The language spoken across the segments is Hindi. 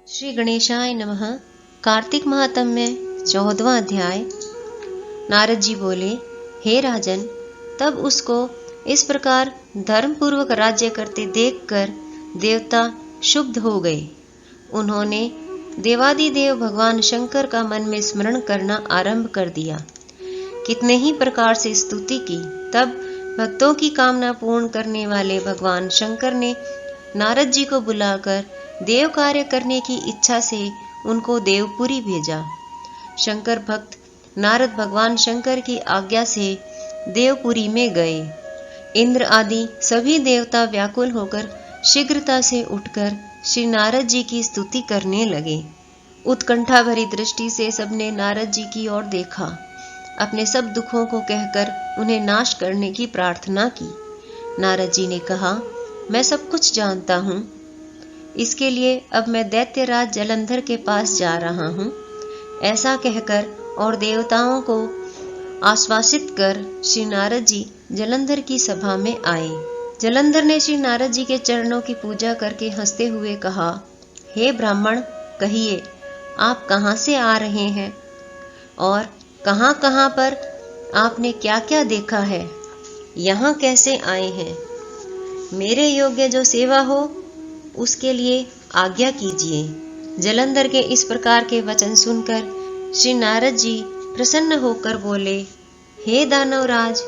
श्री गणेशाय नमः। कार्तिक महात्म्य 14वां अध्याय। नारद जी बोले, हे राजन, तब उसको इस प्रकार धर्मपूर्वक राज्य करते देखकर देवता क्षुब्ध हो गए। उन्होंने देवादिदेव भगवान शंकर का मन में स्मरण करना आरंभ कर दिया। कितने ही प्रकार से स्तुति की। तब भक्तों की कामना पूर्ण करने वाले भगवान शंकर ने नारद जी को बुलाकर देव कार्य करने की इच्छा से उनको देवपुरी भेजा। शंकर भक्त नारद भगवान शंकर की आज्ञा से देवपुरी में गए। इंद्र आदि सभी देवता व्याकुल होकर शीघ्रता से उठकर श्री नारद जी की स्तुति करने लगे। उत्कंठा भरी दृष्टि से सबने नारद जी की ओर देखा। अपने सब दुखों को कहकर उन्हें नाश करने की प्रार्थना की। नारद जी ने कहा, मैं सब कुछ जानता हूँ। इसके लिए अब मैं दैत्यराज जलंधर के पास जा रहा हूँ। ऐसा कहकर और देवताओं को आश्वासित कर श्री नारद जी जलंधर की सभा में आए। जलंधर ने श्री नारद जी के चरणों की पूजा करके हंसते हुए कहा, हे ब्राह्मण, कहिए आप कहाँ से आ रहे हैं और कहाँ कहाँ पर आपने क्या क्या देखा है, यहाँ कैसे आए हैं। मेरे योग्य जो सेवा हो उसके लिए आज्ञा कीजिए। जलंधर के इस प्रकार के वचन सुनकर श्री नारद जी प्रसन्न होकर बोले, हे दानवराज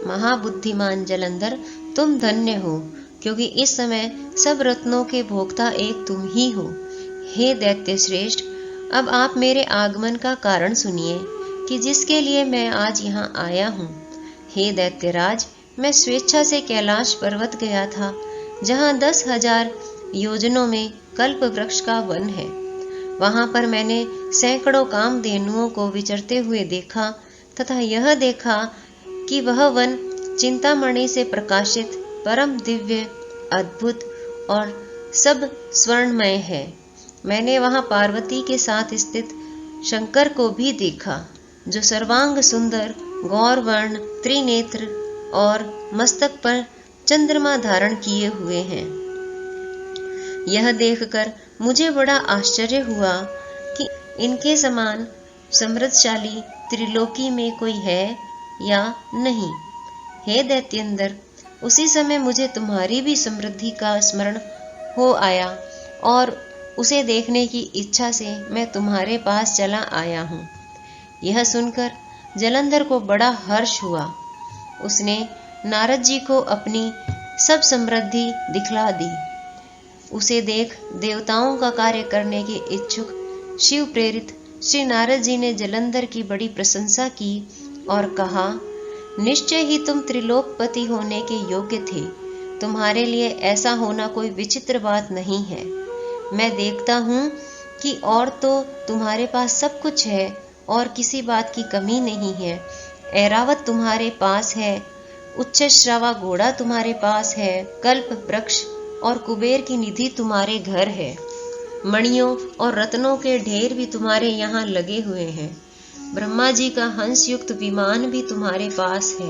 महाबुद्धिमान जलंधर, तुम धन्य हो, क्योंकि इस समय सब रत्नों के भोक्ता एक तुम ही हो। हे दैत्य श्रेष्ठ, अब आप मेरे आगमन का कारण सुनिए कि जिसके लिए मैं आज यहाँ आया हूँ। हे दैत्यराज, मैं स्वेच्छा से कैलाश पर्वत गया था, जहाँ 10,000 योजनों में कल्प वृक्ष का वन है। वहां पर मैंने सैकड़ों कामधेनुओं को विचरते हुए देखा तथा यह देखा कि वह वन चिंतामणि से प्रकाशित परम दिव्य, अद्भुत और सब स्वर्णमय है। मैंने वहां पार्वती के साथ स्थित शंकर को भी देखा, जो सर्वांग सुंदर, गौरवर्ण, त्रिनेत्र और मस्तक पर चंद्रमा धारण किए हुए हैं। यह देखकर मुझे बड़ा आश्चर्य हुआ कि इनके समान समृद्धशाली त्रिलोकी में कोई है या नहीं। हे दैत्येंद्र, उसी समय मुझे तुम्हारी भी समृद्धि का स्मरण हो आया और उसे देखने की इच्छा से मैं तुम्हारे पास चला आया हूँ। यह सुनकर जलंधर को बड़ा हर्ष हुआ। उसने नारद जी को अपनी सब समृद्धि दिखला दी। उसे देख देवताओं का कार्य करने के इच्छुक शिव प्रेरित श्री नारद जी ने जलंधर की बड़ी प्रशंसा की और कहा, निश्चय ही तुम त्रिलोकपति होने के योग्य थे। तुम्हारे लिए ऐसा होना कोई विचित्र बात नहीं है। मैं देखता हूँ कि और तो तुम्हारे पास सब कुछ है और किसी बात की कमी नहीं है। ऐरावत तुम्हारे पास है, उच्चश्रवा घोड़ा तुम्हारे पास है, कल्प वृक्ष और कुबेर की निधि तुम्हारे घर है। मणियों और रत्नों के ढेर भी तुम्हारे यहाँ लगे हुए हैं। ब्रह्मा जी का हंस युक्त विमान भी तुम्हारे पास है।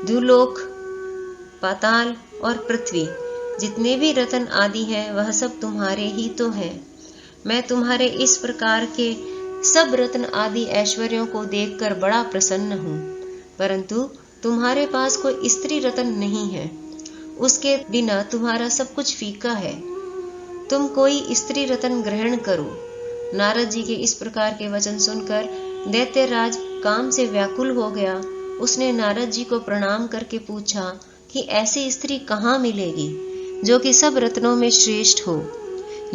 द्युलोक, पाताल और पृथ्वी, जितने भी रत्न आदि हैं, वह सब तुम्हारे ही तो हैं। मैं तुम्हारे इस प्रकार के सब रत्न आदि ऐश्वर्यों को देखकर बड़ा प्रसन्न हूँ, परंतु तुम्हारे पास कोई स्त्री रत्न नहीं है। उसके बिना तुम्हारा सब कुछ फीका है। तुम कोई स्त्री रत्न ग्रहण करो। नारद जी के इस प्रकार के वचन सुनकर दैत्यराज काम से व्याकुल हो गया। उसने नारद जी को प्रणाम करके पूछा कि ऐसी स्त्री कहाँ मिलेगी जो कि सब रत्नों में श्रेष्ठ हो।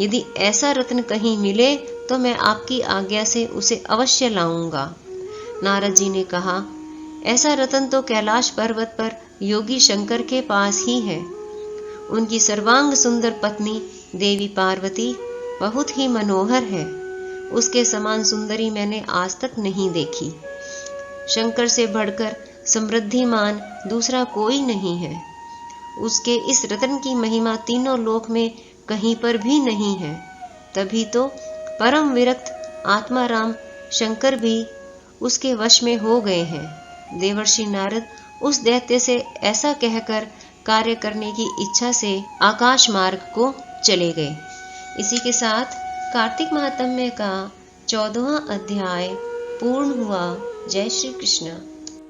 यदि ऐसा रत्न कहीं मिले तो मैं आपकी आज्ञा से उसे अवश्य लाऊंगा। नारद जी ने कहा, ऐसा रत्न तो कैलाश पर्वत पर योगी शंकर के पास ही है। उनकी सर्वांग सुंदर पत्नी देवी पार्वती बहुत ही मनोहर है। उसके समान सुंदरी मैंने आज तक नहीं देखी। शंकर से बढ़कर समृद्धिमान दूसरा कोई नहीं है। उसके इस रत्न की महिमा तीनों लोक में कहीं पर भी नहीं है। तभी तो परम विरक्त आत्माराम शंकर भी उसके वश में हो गए हैं। देवर्षि नारद उस दैत्य से ऐसा कहकर कार्य करने की इच्छा से आकाश मार्ग को चले गए। इसी के साथ कार्तिक महात्म्य का 14वां अध्याय पूर्ण हुआ। जय श्री कृष्ण।